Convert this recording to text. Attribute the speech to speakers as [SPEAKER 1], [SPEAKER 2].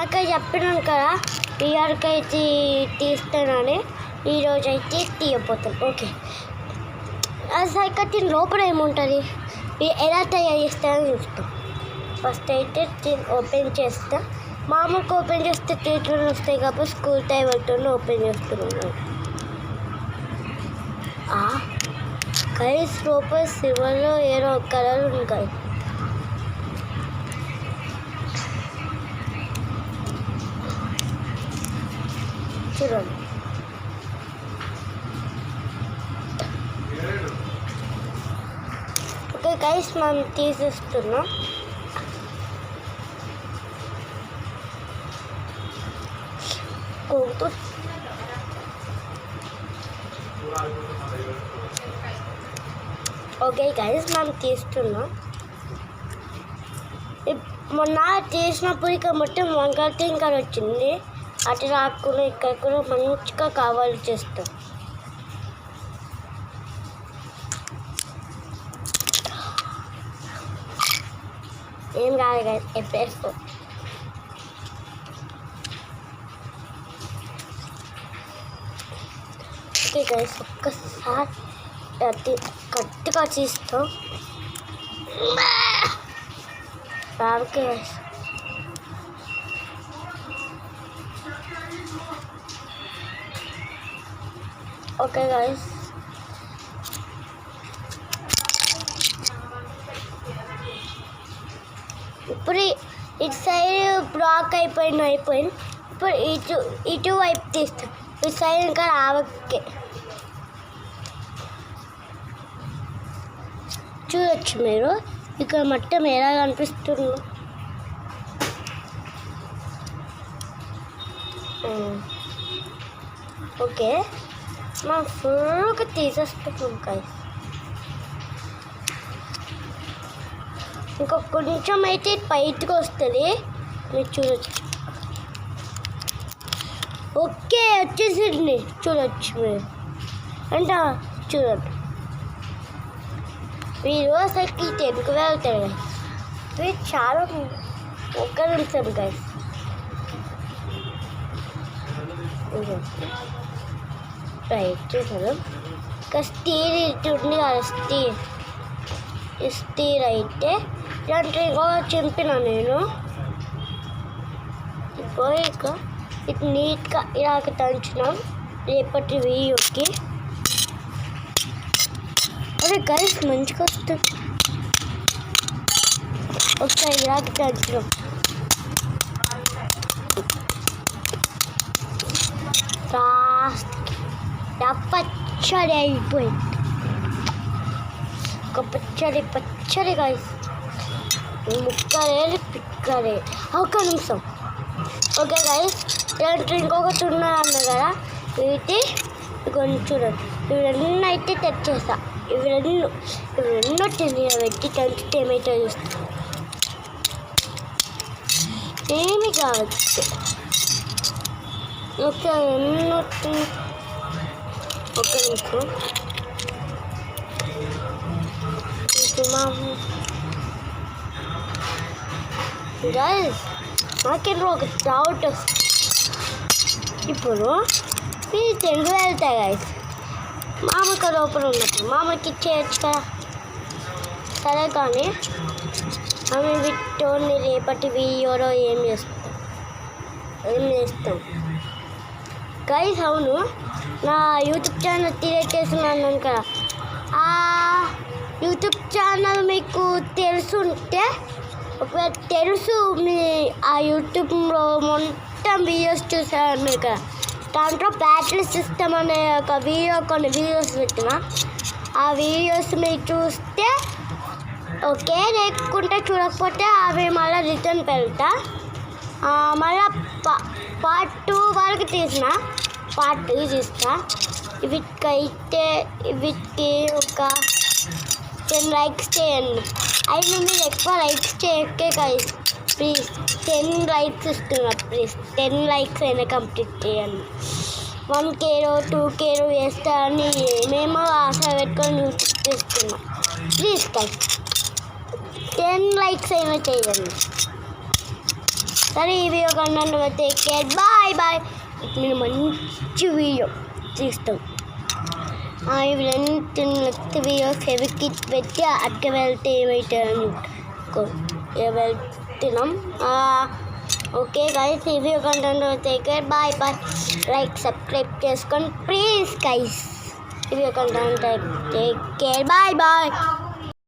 [SPEAKER 1] ఇందాక చెప్పినాను కదా పిఆర్కి అయితే తీస్తానని, ఈరోజు అయితే తీయబోతాం. ఓకే, ఆ సైకటిన్ లోపల ఏముంటుంది, ఎలా తయారు చేస్తారని చూస్తాం. ఫస్ట్ అయితే ఓపెన్ చేస్తా. మామూలుగా ఓపెన్ చేస్తే చేతులు వస్తాయి కాబట్టి స్కూల్ టైం అవుతుంది ఓపెన్ చేస్తున్నాను. గైస్ లోపల సిల్వర్లో ఏదో కలర్ ఉంది గైస్. చూడండి, ఓకే గైస్ మనం తీసేస్తున్నాం. ఓకే గైస్ మనం తీస్తున్నాం. మొన్న తీసినప్పుడు ఇక మొత్తం వంకాయ టింకర్ వచ్చింది, అటు రాకుండా ఇక్కడ కూడా మంచిగా కావాలి చేస్తాం. ఏం రాదు గైస్, ఎప్పేసుకో. ఓకే గైస్ ఒక్కసారి గట్టిగా తీస్తాం. ఓకే గైస్ ఓకే గైస్ ఇప్పుడు ఇటు సైడ్ బ్లాక్ అయిపోయింది. ఇప్పుడు ఇటు వైపు తీస్తాం. ఇటు సైడ్ ఇంకా రావకే చూడొచ్చు మీరు ఇక్కడ మొత్తం ఎలా కనిపిస్తుందో. ఓకే మనం ఫుల్గా తీసేస్తున్నాం గైస్. ఇంకా కొంచెం అయితే బయటకు వస్తుంది, మీరు చూడొచ్చు. ఓకే వచ్చేసింది, చూడొచ్చు మీరు. అంటే చూడండి, మీరు అసలుకి టెన్కు వెళ్తారు గైస్. మీరు చాలా ఒక్క నిమిషం గైస్. రైట్ చూసాను. ఇంకా స్టీల్ ఇటుంది కదా, స్టీల్ అయితే ఇలాంటి కూడా చింపిన నేను. ఇప్పుడు ఇక ఇటు నీట్గా ఇలాగ దంచినాం రేపటి వీడియోకి. అదే గైస్ మంచిగా వస్తుంది. ఒకసారి ఇలాగ దంచినాం. పచ్చడి అయిపోయింది. ఒక పచ్చడి గైస్. ముక్కలే పిక్కలే. ఒక నిమిషం. ఓకే గైస్ ఇలాంటి ఇంకొకటి ఉన్నాయన్న కదా, వీటి కొంచెం చూడండి. ఇవి రెండు అయితే తెచ్చేసా. ఇవి రెండు పెట్టి తంచితే ఏమైతే చూస్తాం. ఏమి కావచ్చు. ఓకే ఒక నిమిషం. గైస్ నాకేంటో ఒక డౌట్. ఇప్పుడు మీరు తెలుగు వెళ్తాయి గైస్, మామకి లోపల ఉన్నప్పుడు మామకి ఇచ్చేయచ్చు కదా. సరే కానీ ఆమె వీటిని రేపటి వీడియోలో ఏం చేస్తాం గైస్. అవును, నా యూట్యూబ్ ఛానల్ క్రియేట్ చేస్తున్నాను కదా, ఆ యూట్యూబ్ ఛానల్ మీకు తెలుసుంటే, ఒకవేళ తెలుసు మీ ఆ యూట్యూబ్లో మొత్తం వీడియోస్ చూసాను కదా, దాంట్లో బ్యాటరీ సిస్టమ్ అనే ఒక కొన్ని వీడియోస్ పెట్టిన. ఆ వీడియోస్ మీరు చూస్తే ఓకే, లేకుంటే చూడకపోతే అవి మళ్ళీ రిటర్న్ పెడతా. మళ్ళీ పార్ట్ 2 వరకు తీసిన, పార్ట్ 3 తీస్తా. వీటికి ఒక 10 likes చేయండి. అయినా మీరు ఎక్కువ లైక్స్ చేయకే గైస్, ప్లీజ్ 10 likes ఇస్తున్నా. ప్లీజ్ 10 likes అయినా కంప్లీట్ చేయండి. 1K 2K వేస్తారని ఏమేమో ఆశ పెట్టుకొని యూట్యూబ్ చేస్తున్నా. ప్లీజ్ గైస్ 10 likes అయినా చేయండి. సరే ఈ వీడియో కన్నా టేక్ కేర్ బాయ్ బాయ్. నేను మంచి వీడియో తీస్తాం. నెక్స్ట్ వీడియో ఫెవికిట్ పెట్టి అక్క వెళ్తే వెళ్తున్నాం. ఓకే గైస్, ఈ వీడియో కన్నా take care bye bye. Like subscribe చేసుకోండి ప్లీజ్ గైస్. ఈ వీడియో కన్నా టేక్ కేర్ బాయ్ బాయ్.